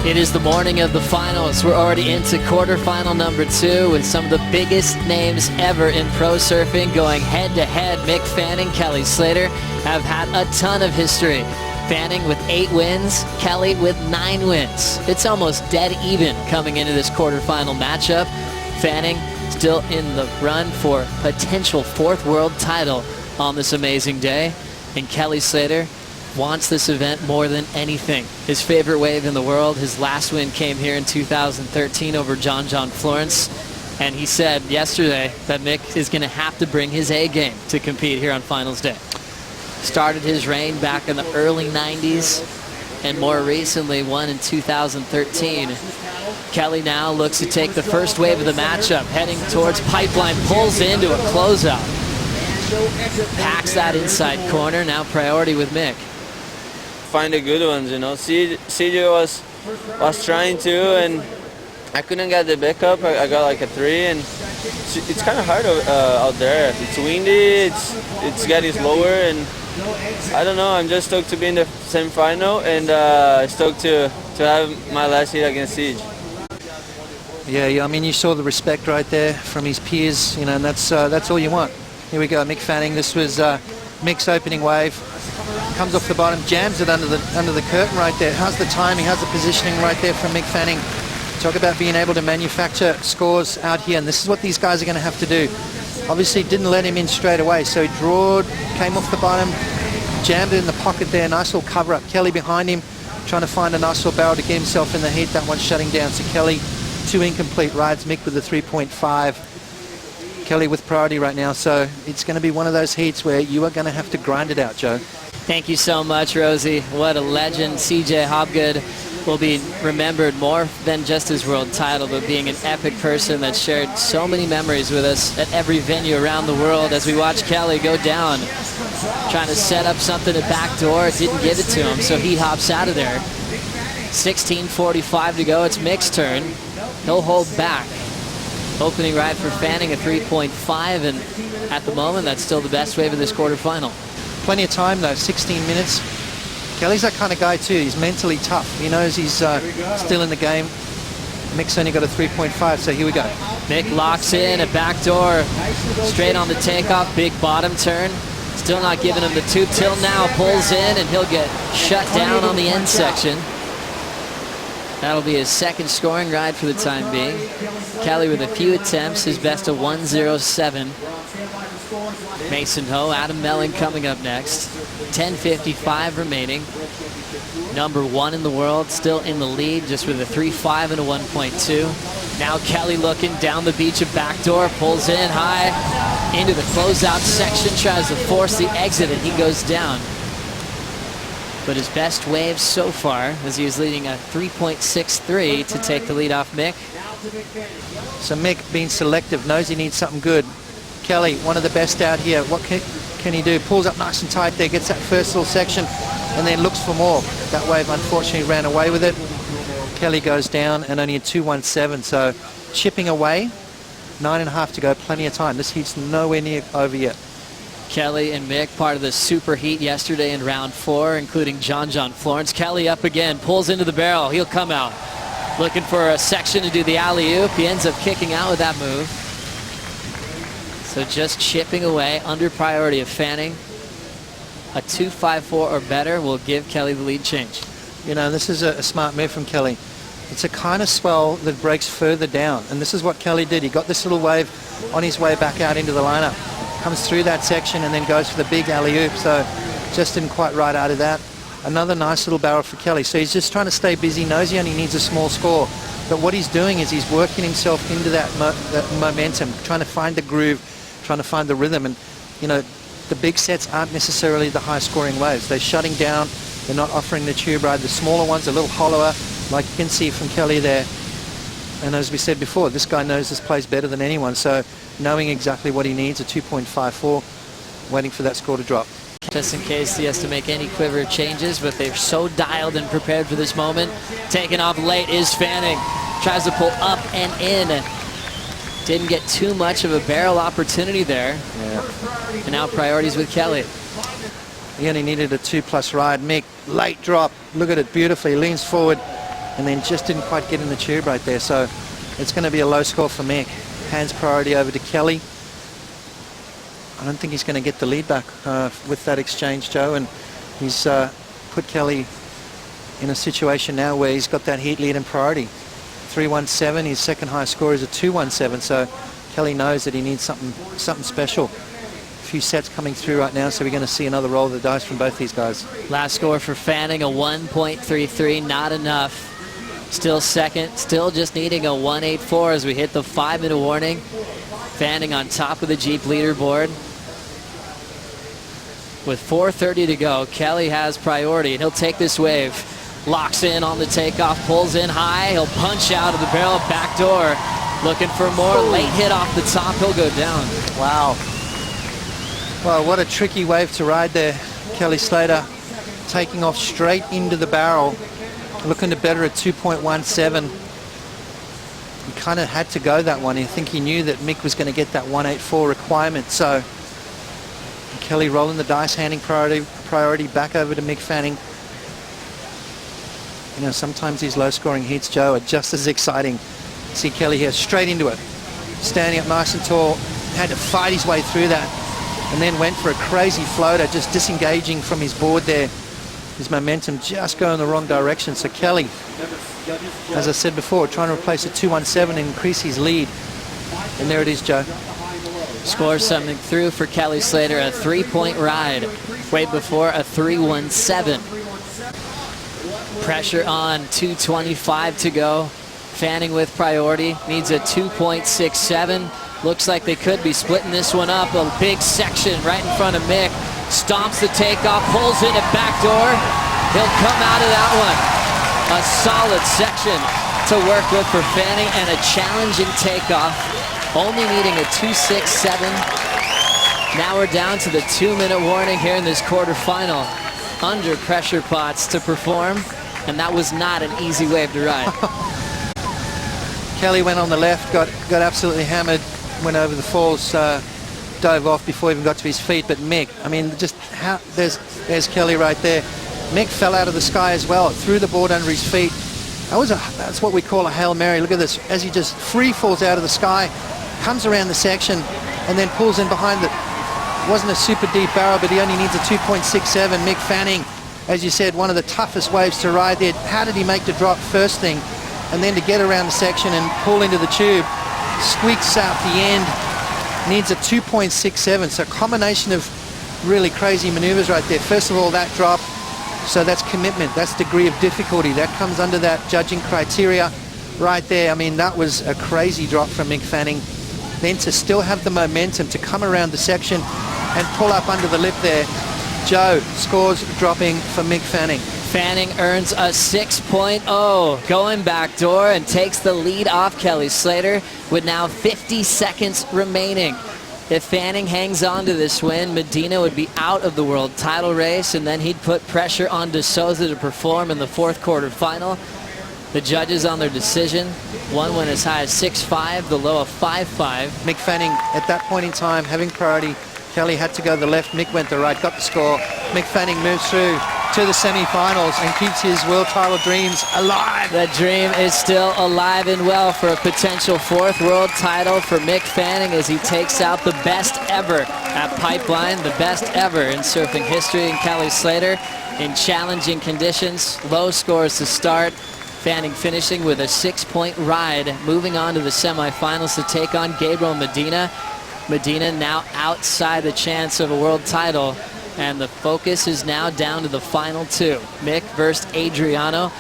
It is the morning of the finals. We're already into quarterfinal number 2 with some of the biggest names ever in pro surfing going head-to-head. Mick Fanning, Kelly Slater have had a ton of history. Fanning with 8 wins, Kelly with 9 wins. It's almost dead even coming into this quarterfinal matchup. Fanning still in the run for potential 4th world title on this amazing day. And Kelly Slater wants this event more than anything. His favorite wave in the world. His last win came here in 2013 over John Florence. And he said yesterday that Mick is going to have to bring his A game to compete here on finals day. Started his reign back in the early 90s and more recently won in 2013. Kelly now looks to take the first wave of the matchup, heading towards pipeline, pulls into a closeout. Packs that inside corner, now priority with Mick. Find the good ones, you know. CJ was trying to, and I couldn't get the back up. I got like a 3, and it's kind of hard out there. It's windy, it's getting slower, and I don't know. I'm just stoked to be in the semi-final, and stoked to have my last hit against Siege. Yeah, I mean, you saw the respect right there from his peers, you know, and that's all you want. Here we go, Mick Fanning. This was Mick's opening wave. Comes off the bottom, jams it under the curtain right there. How's the timing? How's the positioning right there from Mick Fanning? Talk about being able to manufacture scores out here, and this is what these guys are going to have to do. Obviously, didn't let him in straight away, so he drawed, came off the bottom, jammed it in the pocket there. Nice little cover up. Kelly behind him, trying to find a nice little barrel to get himself in the heat. That one's shutting down. So Kelly, 2 incomplete rides. Mick with the 3.5. Kelly with priority right now, so it's going to be one of those heats where you are going to have to grind it out, Joe. Thank you so much, Rosie. What a legend. CJ Hobgood will be remembered more than just his world title, but being an epic person that shared so many memories with us at every venue around the world as we watch Kelly go down, trying to set up something at backdoor. Didn't give it to him, so he hops out of there. 16:45 to go. It's Mick's turn. He'll hold back. Opening ride for Fanning, a 3.5, and at the moment, that's still the best wave of this quarterfinal. Plenty of time, though, 16 minutes. Kelly's that kind of guy, too. He's mentally tough. He knows he's still in the game. Mick's only got a 3.5, so here we go. Mick locks in, a backdoor, straight on the takeoff, big bottom turn. Still not giving him the 2 till now. Pulls in, and he'll get shut down on the end section. That'll be his 2nd scoring ride for the time being. Kelly with a few attempts, his best of 1:07. Mason Ho, Adam Melling coming up next. 10:55 remaining. Number 1 in the world, still in the lead, just with a 3.5 and a 1.2. Now Kelly looking down the beach, a backdoor, pulls in high into the closeout section, tries to force the exit, and he goes down. But his best wave so far, as he was leading a 3.63 to take the lead off Mick. So Mick, being selective, knows he needs something good. Kelly, one of the best out here. What can he do? Pulls up nice and tight there, gets that first little section, and then looks for more. That wave, unfortunately, ran away with it. Kelly goes down, and only a 2.17, so chipping away. 9.5 to go, plenty of time. This heat's nowhere near over yet. Kelly and Mick, part of the super heat yesterday in round 4, including John Florence. Kelly up again, pulls into the barrel. He'll come out. Looking for a section to do the alley-oop. He ends up kicking out with that move. So just chipping away, under priority of Fanning. A 2.54 or better will give Kelly the lead change. You know, this is a smart move from Kelly. It's a kind of swell that breaks further down, and this is what Kelly did. He got this little wave on his way back out into the lineup. Comes through that section and then goes for the big alley-oop, so just didn't quite ride out of that. Another nice little barrel for Kelly. So he's just trying to stay busy, knows he only needs a small score. But what he's doing is he's working himself into that momentum, trying to find the groove, trying to find the rhythm. And, you know, the big sets aren't necessarily the high-scoring waves. They're shutting down. They're not offering the tube ride. The smaller ones are a little hollower, like you can see from Kelly there. And as we said before, this guy knows this place better than anyone. So knowing exactly what he needs, a 2.54, waiting for that score to drop. Just in case he has to make any quiver changes, but they're so dialed and prepared for this moment. Taking off late is Fanning. Tries to pull up and in. Didn't get too much of a barrel opportunity there. Yeah. And now priorities with Kelly. He only needed a 2+ ride. Mick, late drop. Look at it beautifully. Leans forward. and then just didn't quite get in the tube right there. So it's going to be a low score for Mick. Hands priority over to Kelly. I don't think he's going to get the lead back with that exchange, Joe, and he's put Kelly in a situation now where he's got that heat lead in priority. 317, his second highest score is a 217, so Kelly knows that he needs something special. A few sets coming through right now, so we're going to see another roll of the dice from both these guys. Last score for Fanning, a 1.33, not enough. Still second, still just needing a 1.84 as we hit the 5-minute warning. Fanning on top of the Jeep leaderboard. With 4:30 to go, Kelly has priority, and he'll take this wave. Locks in on the takeoff, pulls in high. He'll punch out of the barrel, back door. Looking for more. Late hit off the top. He'll go down. Wow. Well, what a tricky wave to ride there. Kelly Slater taking off straight into the barrel. Looking to better at 2.17. He kind of had to go that one. I think he knew that Mick was going to get that 1.84 requirement. So Kelly rolling the dice, handing priority back over to Mick Fanning. You know, sometimes these low-scoring heats, Joe, are just as exciting. See Kelly here, straight into it. Standing up nice and tall. Had to fight his way through that. And then went for a crazy floater, just disengaging from his board there. His momentum just going the wrong direction. So Kelly, as I said before, trying to replace a 217 and increase his lead. And there it is, Joe. Scores something through for Kelly Slater, a 3-point ride. Wave before, a 317. Pressure on, 2:25 to go. Fanning with priority, needs a 2.67. Looks like they could be splitting this one up. A big section right in front of Mick. Stomps the takeoff, pulls in at back door. He'll come out of that one. A solid section to work with for Fanning and a challenging takeoff. Only needing a 2.67. Now we're down to the 2-minute warning here in this quarterfinal. Under pressure pots to perform, and that was not an easy wave to ride. Kelly went on the left, got absolutely hammered, went over the falls, dove off before he even got to his feet. But Mick, I mean, just how, there's Kelly right there. Mick fell out of the sky as well, threw the board under his feet. That's what we call a Hail Mary. Look at this, as he just free falls out of the sky, comes around the section, and then pulls in behind the, wasn't a super deep barrel, but he only needs a 2.67. Mick Fanning, as you said, one of the toughest waves to ride there. How did he make the drop first thing, and then to get around the section and pull into the tube, squeaks out the end, needs a 2.67. So a combination of really crazy maneuvers right there. First of all, that drop, so that's commitment, that's degree of difficulty. That comes under that judging criteria right there. I mean, that was a crazy drop from Mick Fanning. Then to still have the momentum to come around the section and pull up under the lip there. Joe, scores dropping for Mick Fanning. Fanning earns a 6.0, going back door and takes the lead off Kelly Slater with now 50 seconds remaining. If Fanning hangs on to this win, Medina would be out of the world title race, and then he'd put pressure on De Souza to perform in the fourth quarterfinal. The judges on their decision, one went as high as 6.5, the low of 5.5. Mick Fanning at that point in time having priority. Kelly had to go the left, Mick went the right, got the score. Mick Fanning moves through to the semi-finals and keeps his world title dreams alive. The dream is still alive and well for a potential fourth world title for Mick Fanning as he takes out the best ever at Pipeline, the best ever in surfing history. And Kelly Slater in challenging conditions, low scores to start. Fanning finishing with a 6-point ride, moving on to the semifinals to take on Gabriel Medina. Medina now outside the chance of a world title, and the focus is now down to the final two. Mick versus Adriano.